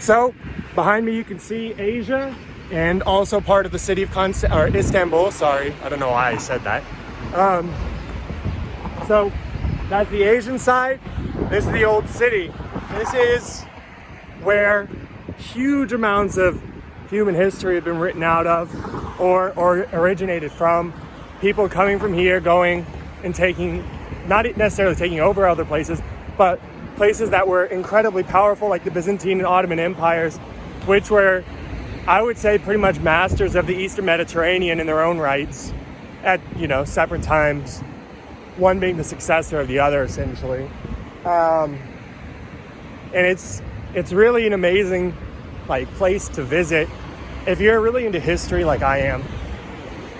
So behind me you can see Asia and also part of the city of Istanbul. Sorry, I don't know why I said that. So that's the Asian side. This is the old city. This is where huge amounts of human history have been written out of or originated from. People coming from here, going and taking, not necessarily taking over other places, but places that were incredibly powerful, like the Byzantine and Ottoman empires, which were, I would say, pretty much masters of the Eastern Mediterranean in their own rights at, separate times, one being the successor of the other, essentially. And it's really an amazing place to visit. If you're really into history like I am,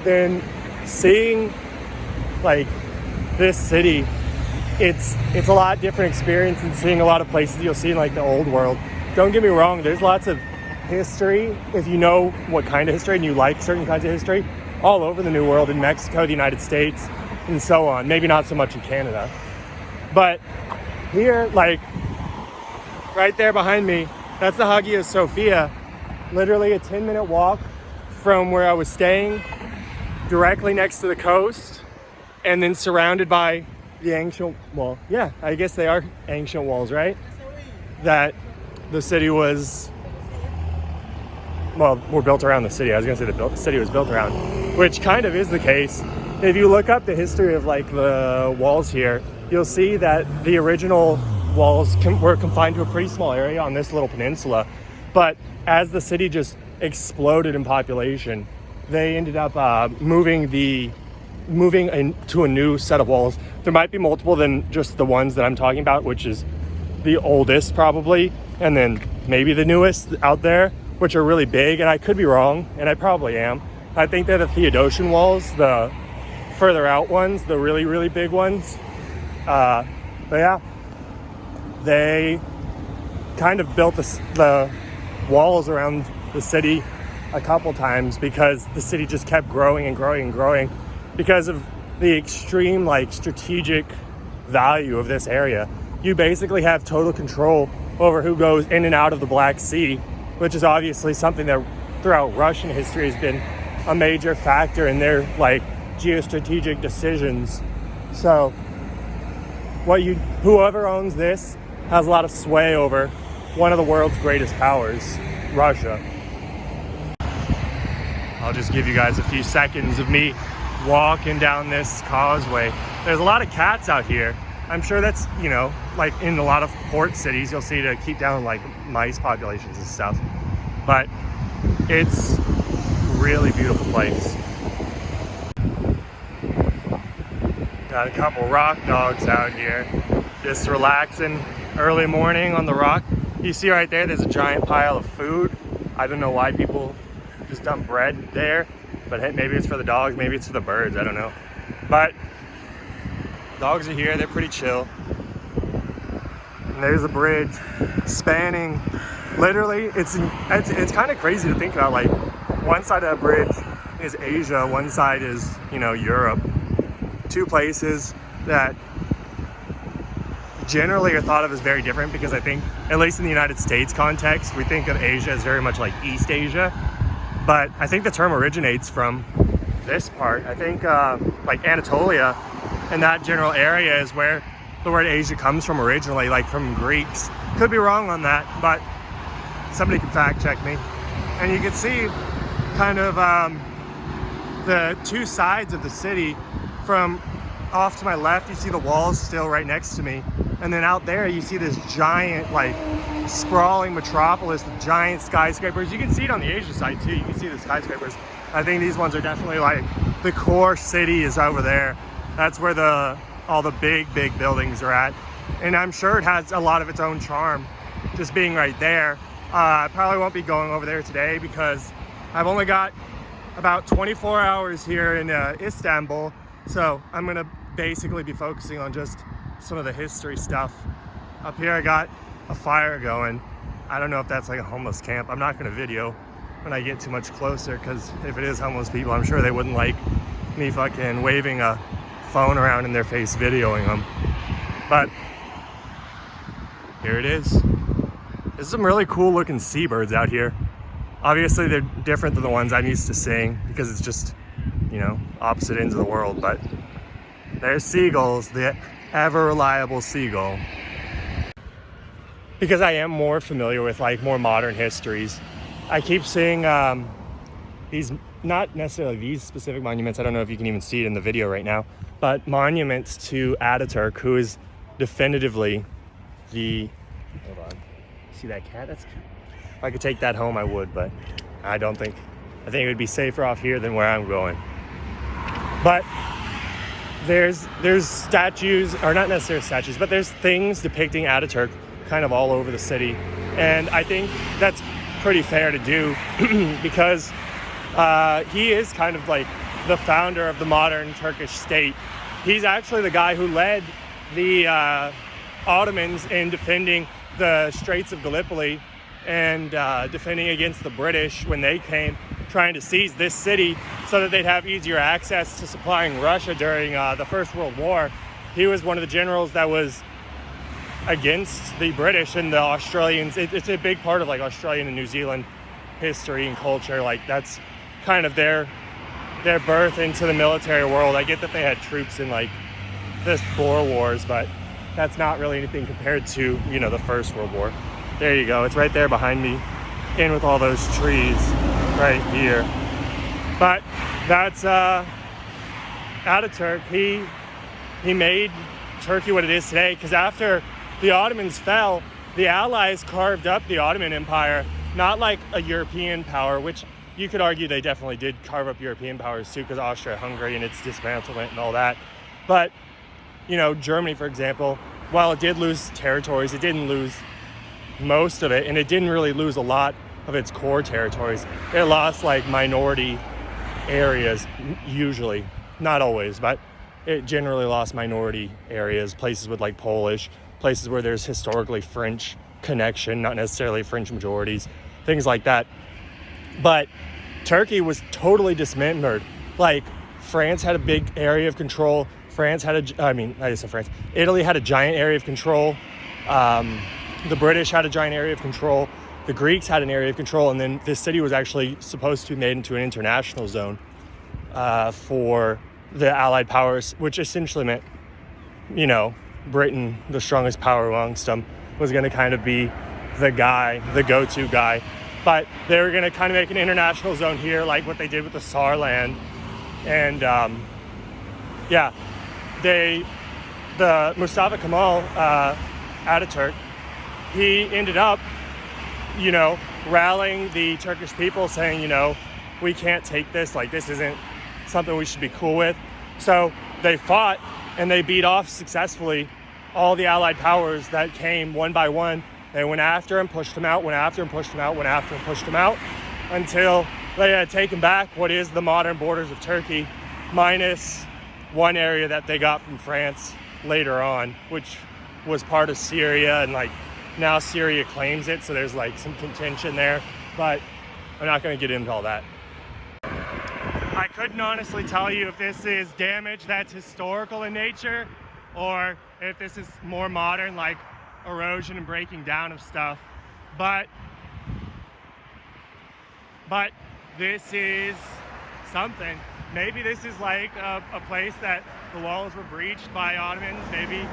then seeing this city, it's a lot different experience than seeing a lot of places you'll see in the old world. Don't get me wrong, there's lots of history, if you know what kind of history and you like certain kinds of history, all over the New World, in Mexico, the United States, and so on. Maybe not so much in Canada. But here, right there behind me, that's the Hagia Sophia. Literally a 10-minute walk from where I was staying, directly next to the coast, and then surrounded by the ancient wall. Yeah, I guess they are ancient walls, right? That the city was, were built around the city. I was going to say the city was built around, which kind of is the case. If you look up the history of the walls here, you'll see that the original walls were confined to a pretty small area on this little peninsula. But as the city just exploded in population, they ended up moving into a new set of walls. There might be multiple than just the ones that I'm talking about, which is the oldest probably, and then maybe the newest out there, which are really big, and I could be wrong, and I probably am. I think they're the Theodosian walls, the further out ones, the really, really big ones. But yeah, they kind of built the walls around the city a couple times because the city just kept growing and growing and growing because of the extreme strategic value of this area. You basically have total control over who goes in and out of the Black Sea, which is obviously something that throughout Russian history has been a major factor in their geostrategic decisions. So whoever owns this has a lot of sway over one of the world's greatest powers, Russia. I'll just give you guys a few seconds of me walking down this causeway. There's a lot of cats out here. I'm sure that's, in a lot of port cities, you'll see to keep down mice populations and stuff. But it's a really beautiful place. Got a couple rock dogs out here, just relaxing early morning on the rock. You see right there, there's a giant pile of food. I don't know why people just dump bread there, but hey, maybe it's for the dogs, maybe it's for the birds, I don't know. But dogs are here, they're pretty chill. And there's a bridge spanning, literally, it's kind of crazy to think about, one side of that bridge is Asia, one side is, Europe. Two places that generally are thought of as very different because I think, at least in the United States context, we think of Asia as very much like East Asia. But I think the term originates from this part. I think Anatolia and that general area is where the word Asia comes from originally, from Greeks. Could be wrong on that, but somebody can fact check me. And you can see kind of the two sides of the city. From off to my left, you see the walls still right next to me. And then out there, you see this giant, sprawling metropolis with giant skyscrapers. You can see it on the Asia side too. You can see the skyscrapers. I think these ones are definitely the core city is over there. That's where all the big buildings are at. And I'm sure it has a lot of its own charm just being right there. I probably won't be going over there today because I've only got about 24 hours here in Istanbul. So I'm gonna basically be focusing on just some of the history stuff. Up here I got a fire going. I don't know if that's a homeless camp. I'm not gonna video when I get too much closer because if it is homeless people, I'm sure they wouldn't like me fucking waving a phone around in their face videoing them. But here it is. There's some really cool looking seabirds out here. Obviously they're different than the ones I'm used to seeing because it's just, you know, opposite ends of the world, but there's seagulls, the ever reliable seagull. Because I am more familiar with like more modern histories, I keep seeing these, not necessarily these specific monuments, I don't know if you can even see it in the video right now, but monuments to Ataturk, who is definitively the, hold on, see that cat? That's cute. If I could take that home, I would, but I don't think, I think it would be safer off here than where I'm going. But there's statues, or not necessarily statues, but there's things depicting Ataturk kind of all over the city. And I think that's pretty fair to do because he is kind of like the founder of the modern Turkish state. He's actually the guy who led the Ottomans in defending the Straits of Gallipoli and defending against the British when they came, trying to seize this city so that they'd have easier access to supplying Russia during the First World War. He was one of the generals that was against the British and the Australians. It's a big part of like Australian and New Zealand history and culture. Like that's kind of their birth into the military world. I get that they had troops in like the Boer Wars, but that's not really anything compared to, you know, the First World War. There you go. It's right there behind me, in with all those trees right here. But that's Ataturk. He made Turkey what it is today, because after the Ottomans fell, the Allies carved up the Ottoman Empire, not like a European power, which you could argue they definitely did carve up European powers too, because Austria-Hungary and its dismantlement and all that. But, you know, Germany, for example, while it did lose territories, it didn't lose most of it, and it didn't really lose a lot of its core territories. It lost like minority areas, usually, not always, but it generally lost minority areas, places with like Polish, places where there's historically French connection, not necessarily French majorities, things like that. But Turkey was totally dismembered. Like France had a big area of control. Italy had a giant area of control. The British had a giant area of control. The Greeks had an area of control. And then this city was actually supposed to be made into an international zone for the Allied powers, which essentially meant, you know, Britain, the strongest power amongst them, was going to kind of be the guy, the go-to guy. But they were going to kind of make an international zone here, like what they did with the Saarland. And the Mustafa Kemal Ataturk, he ended up, you know, rallying the Turkish people, saying, you know, we can't take this, like this isn't something we should be cool with. So they fought and they beat off successfully all the Allied powers that came one by one. They went after him, pushed him out, went after him, pushed him out, went after him, pushed him out, until they had taken back what is the modern borders of Turkey, minus one area that they got from France later on, which was part of Syria, and like now Syria claims it, so there's like some contention there, but I'm not going to get into all that. I couldn't honestly tell you if this is damage that's historical in nature or if this is more modern, like erosion and breaking down of stuff, but this is something. Maybe this is like a place that the walls were breached by Ottomans, maybe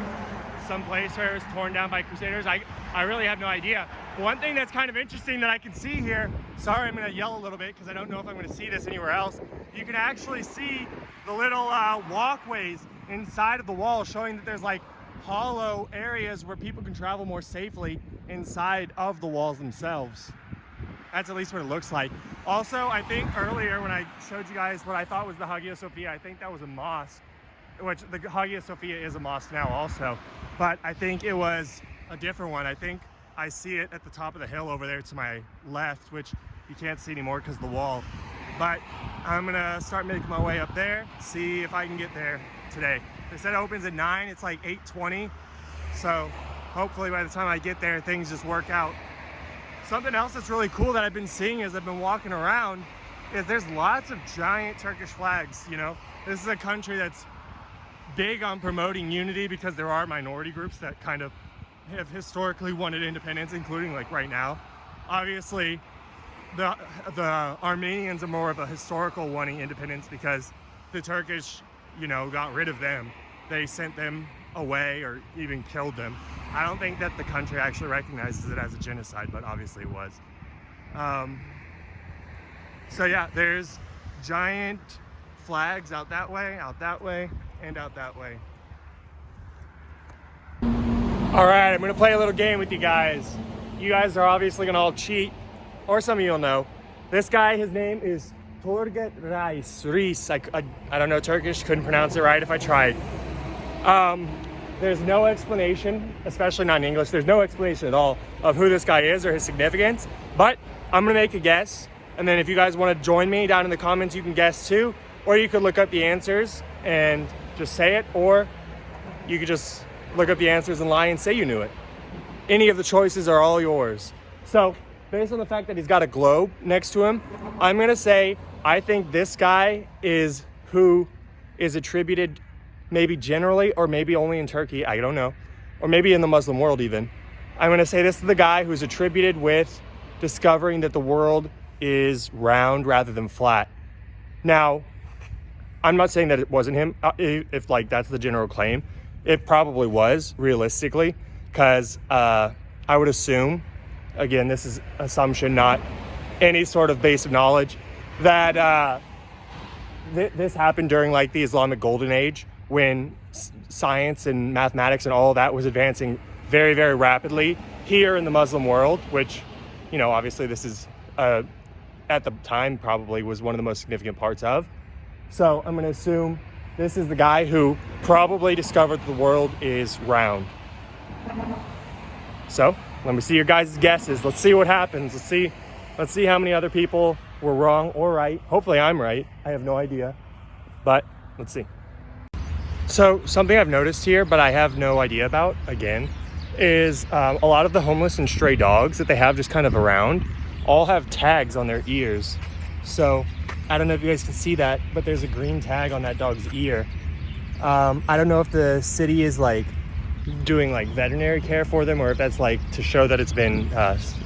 some place where it was torn down by Crusaders. I really have no idea. But one thing that's kind of interesting that I can see here, sorry I'm going to yell a little bit because I don't know if I'm going to see this anywhere else, you can actually see the little walkways inside of the wall, showing that there's like hollow areas where people can travel more safely inside of the walls themselves. That's at least what it looks like. Also, I think earlier when I showed you guys what I thought was the Hagia Sophia, I think that was a mosque, which the Hagia Sophia is a mosque now also, but I think it was a different one. I think I see it at the top of the hill over there to my left, which you can't see anymore because of the wall. But I'm gonna start making my way up there, see if I can get there today. They said it opens at 9, it's like 8:20. So hopefully by the time I get there, things just work out. Something else that's really cool that I've been seeing as I've been walking around is there's lots of giant Turkish flags, you know? This is a country that's big on promoting unity because there are minority groups that kind of have historically wanted independence, including like right now. Obviously, the Armenians are more of a historical wanting independence because the Turkish, you know, got rid of them. They sent them away or even killed them. I don't think that the country actually recognizes it as a genocide, but obviously it was. So yeah, there's giant flags out that way, and out that way. All right, I'm gonna play a little game with you guys. You guys are obviously gonna all cheat, or some of you will know. This guy, his name is Turgut Reis. I don't know Turkish, couldn't pronounce it right if I tried. There's no explanation, especially not in English, there's no explanation at all of who this guy is or his significance, but I'm gonna make a guess, and then if you guys wanna join me down in the comments, you can guess too, or you could look up the answers and just say it, or you could just look up the answers and lie and say you knew it. Any of the choices are all yours. So, based on the fact that he's got a globe next to him, I'm gonna say I think this guy is who is attributed, maybe generally, or maybe only in Turkey, I don't know, or maybe in the Muslim world even. I'm gonna say this is the guy who's attributed with discovering that the world is round rather than flat. Now, I'm not saying that it wasn't him, if like that's the general claim. It probably was, realistically, because I would assume, again, this is assumption, not any sort of base of knowledge, that this happened during like the Islamic Golden Age, when science and mathematics and all that was advancing very, very rapidly here in the Muslim world, which, you know, obviously this is, at the time, probably was one of the most significant parts of. So I'm going to assume this is the guy who probably discovered the world is round. So let me see your guys' guesses. Let's see what happens. Let's see how many other people were wrong or right. Hopefully I'm right. I have no idea, but let's see. So something I've noticed here, but I have no idea about, again, is a lot of the homeless and stray dogs that they have just kind of around all have tags on their ears. So I don't know if you guys can see that, but there's a green tag on that dog's ear. I don't know if the city is like doing like veterinary care for them, or if that's like to show that it's been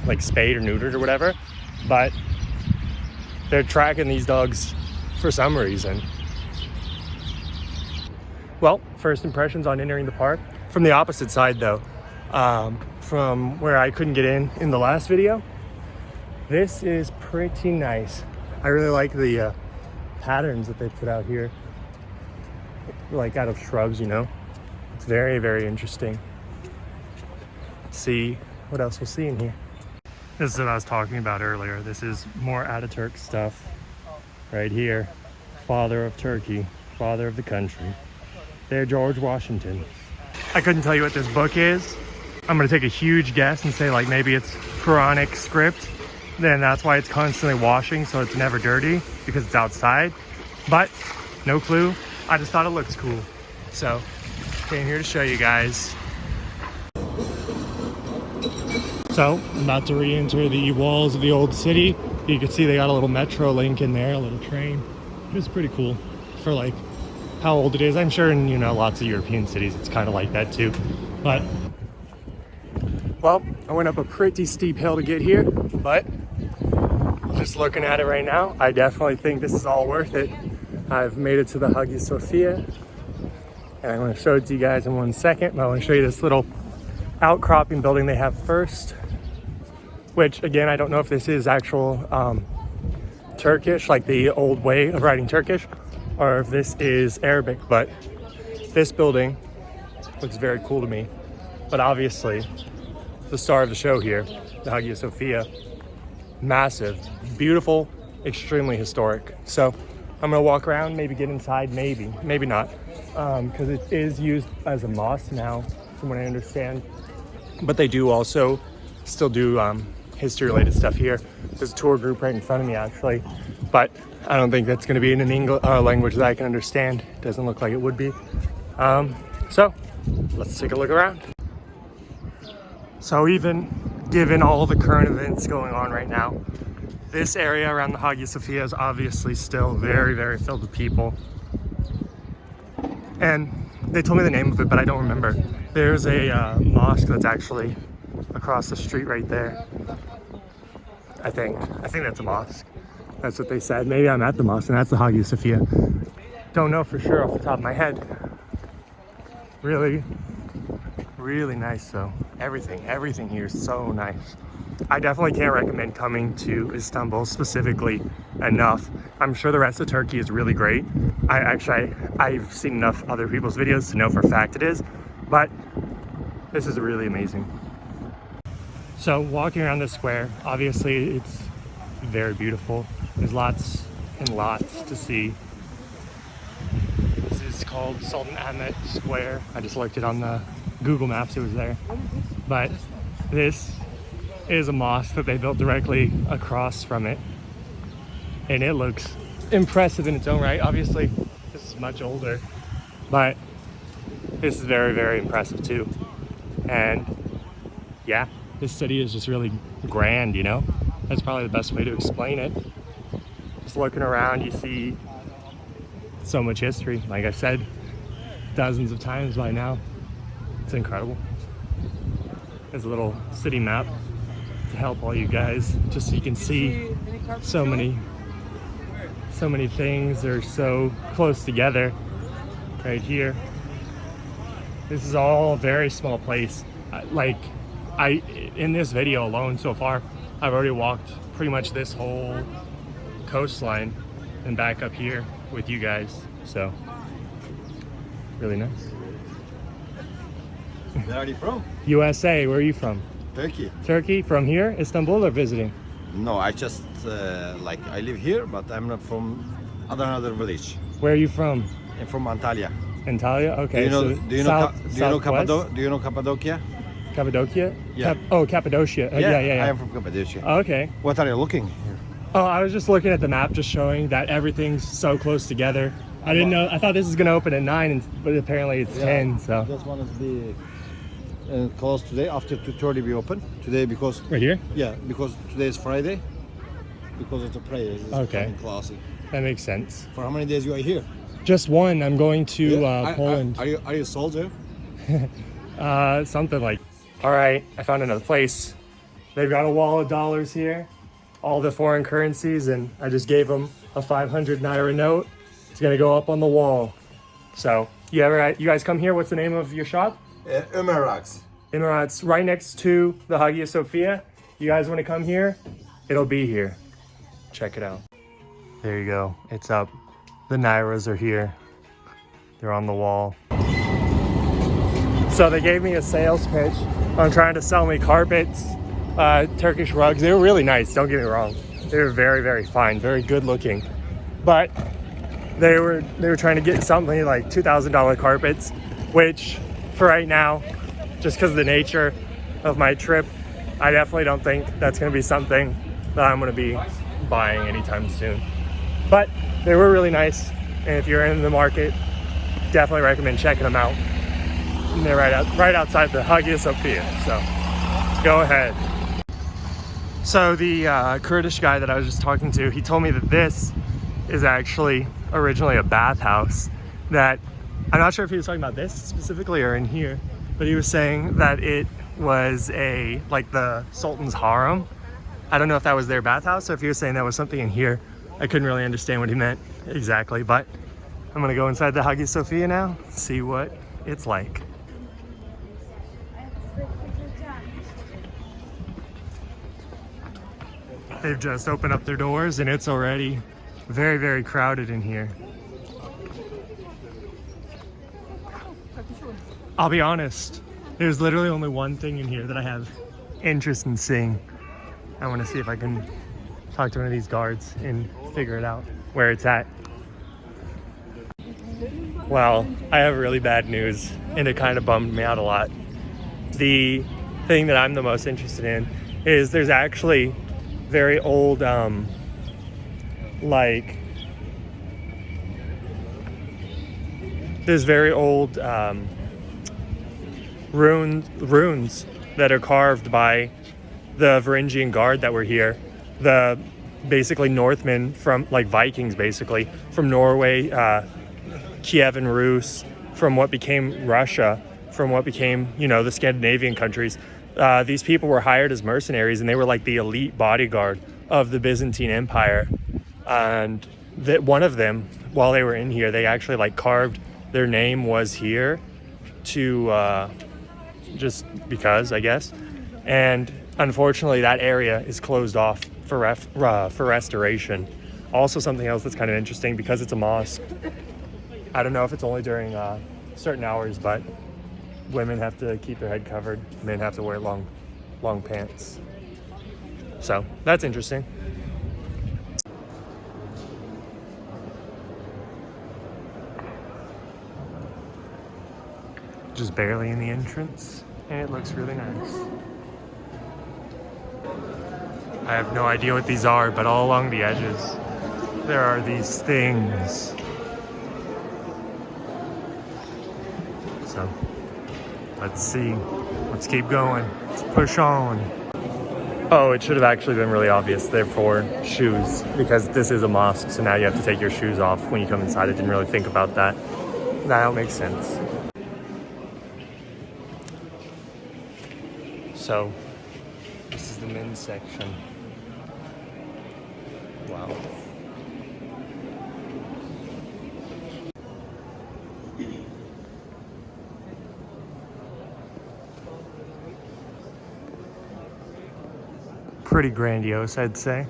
like spayed or neutered or whatever, but they're tracking these dogs for some reason. Well, first impressions on entering the park. From the opposite side though, from where I couldn't get in the last video, this is pretty nice. I really like the patterns that they put out here, like out of shrubs, you know. It's very, very interesting. Let's see what else we'll see in here. This is what I was talking about earlier. This is more Ataturk stuff right here. Father of Turkey, father of the country. There, George Washington. I couldn't tell you what this book is. I'm gonna take a huge guess and say like maybe it's Quranic script. Then that's why it's constantly washing, so it's never dirty, because it's outside. But no clue. I just thought it looks cool, so came here to show you guys. So I'm about to re-enter the walls of the old city. You can see they got a little metro link in there, a little train. It's pretty cool for like how old it is. I'm sure in, you know, lots of European cities it's kind of like that too. But well, I went up a pretty steep hill to get here, but just looking at it right now, I definitely think this is all worth it. I've made it to the Hagia Sophia, and I'm going to show it to you guys in 1 second. But I want to show you this little outcropping building they have first, which again, I don't know if this is actual Turkish, like the old way of writing Turkish, or if this is Arabic, but this building looks very cool to me. But obviously, the star of the show here, the Hagia Sophia, massive, beautiful, extremely historic. So I'm gonna walk around, maybe get inside, maybe not, because it is used as a mosque now, from what I understand. But they do also still do history-related stuff here. There's a tour group right in front of me, actually, but I don't think that's gonna be in an English language that I can understand. Doesn't look like it would be. So let's take a look around. So even given all the current events going on right now, this area around the Hagia Sophia is obviously still very, very filled with people. And They told me the name of it, but I don't remember. There's a mosque that's actually across the street right there. I think that's a mosque. That's what they said. Maybe I'm at the mosque and that's the Hagia Sophia. Don't know for sure off the top of my head. Really, really nice though. Everything here is so nice. I definitely can't recommend coming to Istanbul specifically enough. I'm sure the rest of Turkey is really great. I've seen enough other people's videos to know for a fact it is, but this is really amazing. So walking around the square, obviously it's very beautiful. There's lots and lots to see. This is called Sultan Ahmet Square. I just looked it on the Google Maps, it was there. But this is a mosque that they built directly across from it. And it looks impressive in its own right. Obviously, this is much older, but this is very, very impressive too. And yeah, this city is just really grand, you know? That's probably the best way to explain it. Just looking around, you see so much history. Like I said, dozens of times by now. It's incredible. There's a little city map to help all you guys, just so you can see so many things are so close together right here. This is all a very small place. In this video alone so far, I've already walked pretty much this whole coastline and back up here with you guys. So, really nice. Where are you from? USA, where are you from? Turkey. Turkey, from here, Istanbul, or visiting? No, I just I live here, but I'm not from another village. Where are you from? I'm from Antalya. Antalya, okay. Do you know Cappadocia? Cappadocia? Yeah. Cappadocia. Yeah. I am from Cappadocia. Okay. What are you looking here? Oh, I was just looking at the map, just showing that everything's so close together. I didn't know. I thought this was gonna open at 9, but apparently it's 10. So. This one is the closed today. After 2:30 we open today because. Right here? Yeah, because today is Friday. Because of the prayer. Okay. Classy. That makes sense. For how many days you are here? Just one. I'm going to Poland. Are you a soldier? Something like. All right, I found another place. They've got a wall of dollars here, all the foreign currencies, and I just gave them a 500 naira note. It's gonna go up on the wall. So you guys come here? What's the name of your shop? Emirates. Emirates, right next to the Hagia Sophia. You guys want to come here? It'll be here. Check it out. There you go. It's up. The nairas are here. They're on the wall. So they gave me a sales pitch on trying to sell me carpets, Turkish rugs. They were really nice, don't get me wrong. They were very, very fine, very good looking. But they were trying to get something like $2,000 carpets, which for right now, just because of the nature of my trip, I definitely don't think that's going to be something that I'm going to be buying anytime soon. But they were really nice, and if you're in the market, definitely recommend checking them out. And they're right outside the Hagia Sophia, so go ahead. So the Kurdish guy that I was just talking to, he told me that this is actually originally a bathhouse. That I'm not sure if he was talking about this specifically or in here, but he was saying that it was like the Sultan's harem. I don't know if that was their bathhouse or if he was saying that was something in here. I couldn't really understand what he meant exactly, but I'm gonna go inside the Hagia Sophia now, see what it's like. They've just opened up their doors and it's already very, very crowded in here. I'll be honest, there's literally only one thing in here that I have interest in seeing. I want to see if I can talk to one of these guards and figure it out where it's at. Well, I have really bad news and it kind of bummed me out a lot. The thing that I'm the most interested in is there's actually very old runes that are carved by the Varangian guard that were here, the basically Northmen from, like Vikings basically, from Norway, Kiev and Rus, from what became Russia, from what became, you know, the Scandinavian countries. These people were hired as mercenaries, and they were like the elite bodyguard of the Byzantine Empire. And that one of them, while they were in here, they actually like carved their name was here to just because, I guess. And unfortunately, that area is closed off for restoration. Also, something else that's kind of interesting, because it's a mosque, I don't know if it's only during certain hours, but women have to keep their head covered. Men have to wear long pants. So that's interesting. Just barely in the entrance, and it looks really nice. I have no idea what these are, but all along the edges, there are these things. So, let's see. Let's keep going. Let's push on. Oh, it should have actually been really obvious. They're for shoes, because this is a mosque, so now you have to take your shoes off when you come inside. I didn't really think about that. Now it makes sense. So, this is the men's section. Wow. Pretty grandiose, I'd say.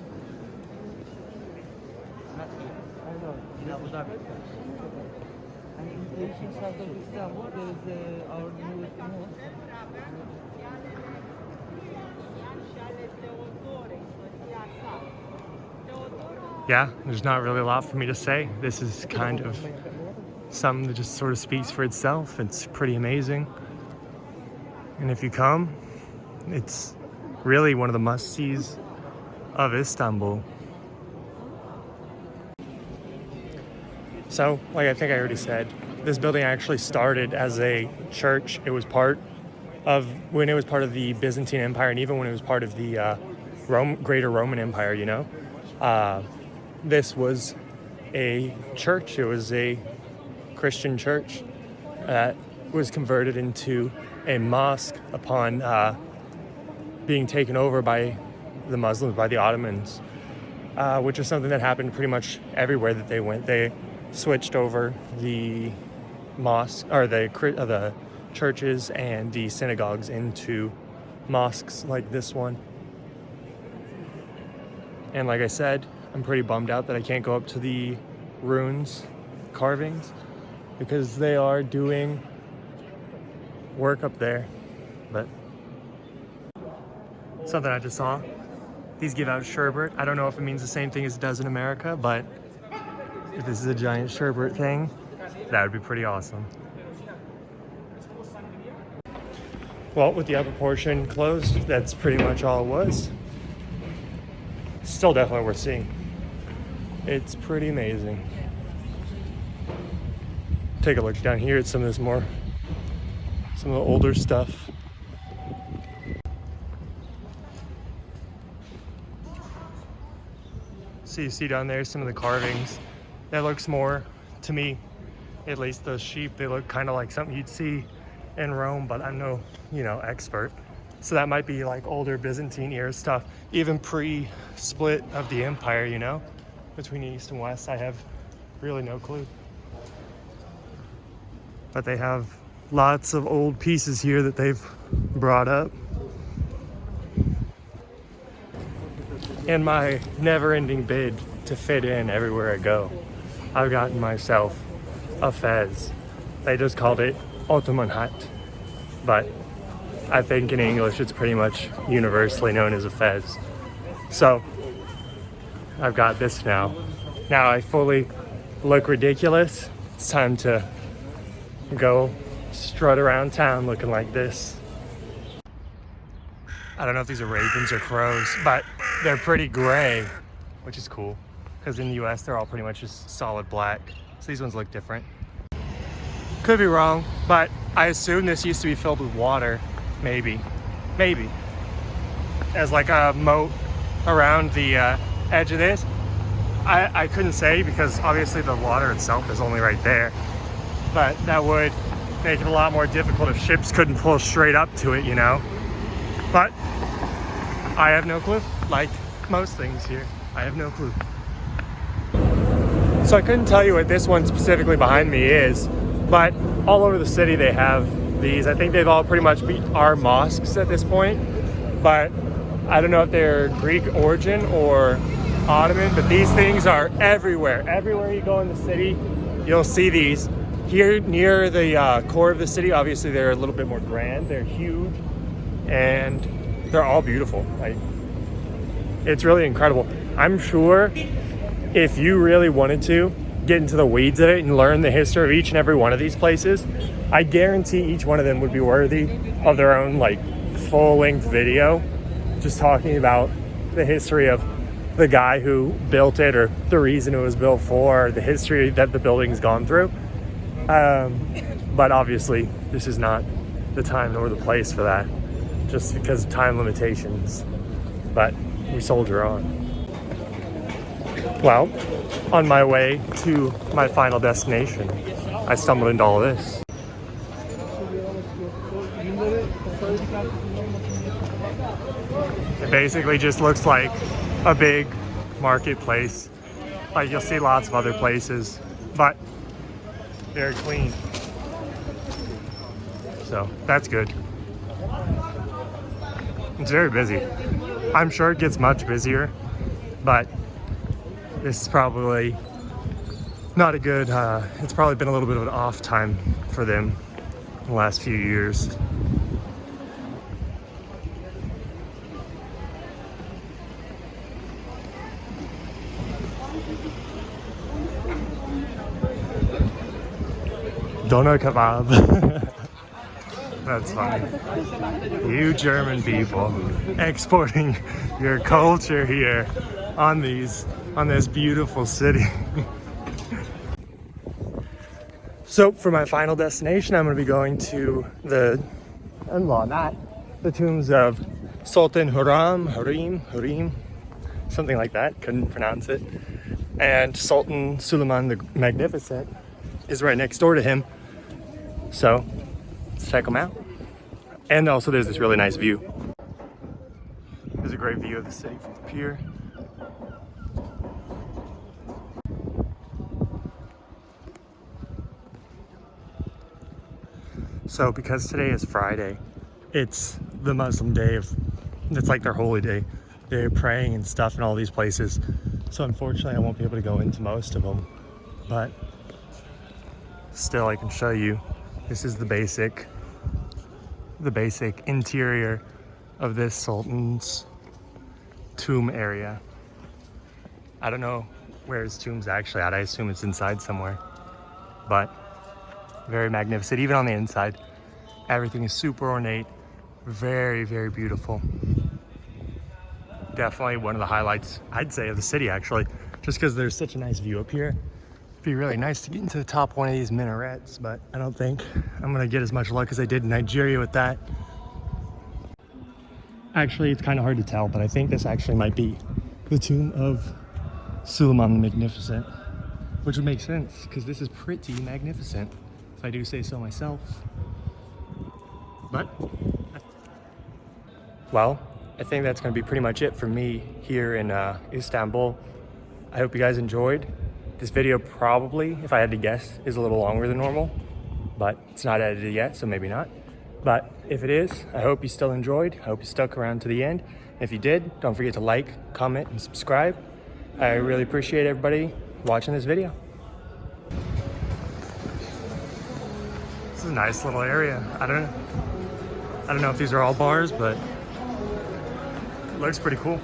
Yeah, there's not really a lot for me to say. This is kind of something that just sort of speaks for itself. It's pretty amazing. And if you come, it's really one of the must-sees of Istanbul. So, like I think I already said, this building actually started as a church. It was part of, when it was part of the Byzantine Empire, and even when it was part of the Greater Roman Empire, you know. This was a church. It was a Christian church that was converted into a mosque upon being taken over by the Muslims, by the Ottomans, which is something that happened pretty much everywhere that they went. They switched over the mosque, or the churches and the synagogues into mosques like this one. And like I said, I'm pretty bummed out that I can't go up to the ruins carvings, because they are doing work up there. But something I just saw, these give out sherbet. I don't know if it means the same thing as it does in America, but if this is a giant sherbet thing, that would be pretty awesome. Well, with the upper portion closed, that's pretty much all it was. Still definitely worth seeing. It's pretty amazing. Take a look down here at some of the older stuff. So you see down there some of the carvings. That looks more, to me, at least those sheep, they look kind of like something you'd see in Rome, but I'm no, expert. So that might be like older Byzantine era stuff, even pre-split of the empire, between East and West. I have really no clue. But they have lots of old pieces here that they've brought up. In my never-ending bid to fit in everywhere I go, I've gotten myself a fez. They just called it Ottoman hat, but I think in English it's pretty much universally known as a fez. So I've got this now. Now I fully look ridiculous. It's time to go strut around town looking like this. I don't know if these are ravens or crows, but they're pretty gray, which is cool, because in the US they're all pretty much just solid black. So these ones look different. Could be wrong, but I assume this used to be filled with water. Maybe. As like a moat around the edge of this. I couldn't say, because obviously the water itself is only right there. but that would make it a lot more difficult if ships couldn't pull straight up to it, you know? But I have no clue. Like most things here, I have no clue. So I couldn't tell you what this one specifically behind me is, but all over the city they have these. I think they've all pretty much are mosques at this point, but I don't know if they're Greek origin or Ottoman, but these things are everywhere. Everywhere you go in the city, you'll see these. Here near the core of the city, obviously they're a little bit more grand. They're huge and they're all beautiful. Like, it's really incredible. I'm sure if you really wanted to get into the weeds of it and learn the history of each and every one of these places, I guarantee each one of them would be worthy of their own like full-length video, just talking about the history of the guy who built it, or the reason it was built for, or the history that the building's gone through. But obviously this is not the time nor the place for that, just because of time limitations. But we soldier on. Well, on my way to my final destination, I stumbled into all this. It basically just looks like a big marketplace. Like you'll see lots of other places, but very clean. So that's good. It's very busy. I'm sure it gets much busier, but this is probably not a good, it's probably been a little bit of an off time for them in the last few years. Doner kebab. That's funny. You German people exporting your culture here on this beautiful city. So for my final destination, I'm going to be going to the tombs of Sultan Hurrim, something like that. Couldn't pronounce it. And Sultan Suleiman the Magnificent is right next door to him. So let's check them out. And also there's this really nice view. There's a great view of the city from the pier. So because today is Friday, it's the Muslim day it's like their holy day. They're praying and stuff in all these places. So unfortunately I won't be able to go into most of them, but still I can show you. This is the basic interior of this Sultan's tomb area. I don't know where his tomb's actually at. I assume it's inside somewhere, but very magnificent. Even on the inside, everything is super ornate, very, very beautiful. Definitely one of the highlights, I'd say, of the city actually, just because there's such a nice view up here. It'd be really nice to get into the top of one of these minarets, but I don't think I'm gonna get as much luck as I did in Nigeria with that. Actually, it's kind of hard to tell, but I think this actually might be the tomb of Suleiman the Magnificent, which would make sense because this is pretty magnificent, if I do say so myself. But, well, I think that's going to be pretty much it for me here in Istanbul. I hope you guys enjoyed. This video probably, if I had to guess, is a little longer than normal, but it's not edited yet, so maybe not. But if it is, I hope you still enjoyed. I hope you stuck around to the end. If you did, don't forget to like, comment, and subscribe. I really appreciate everybody watching this video. This is a nice little area. I don't know if these are all bars, but it looks pretty cool.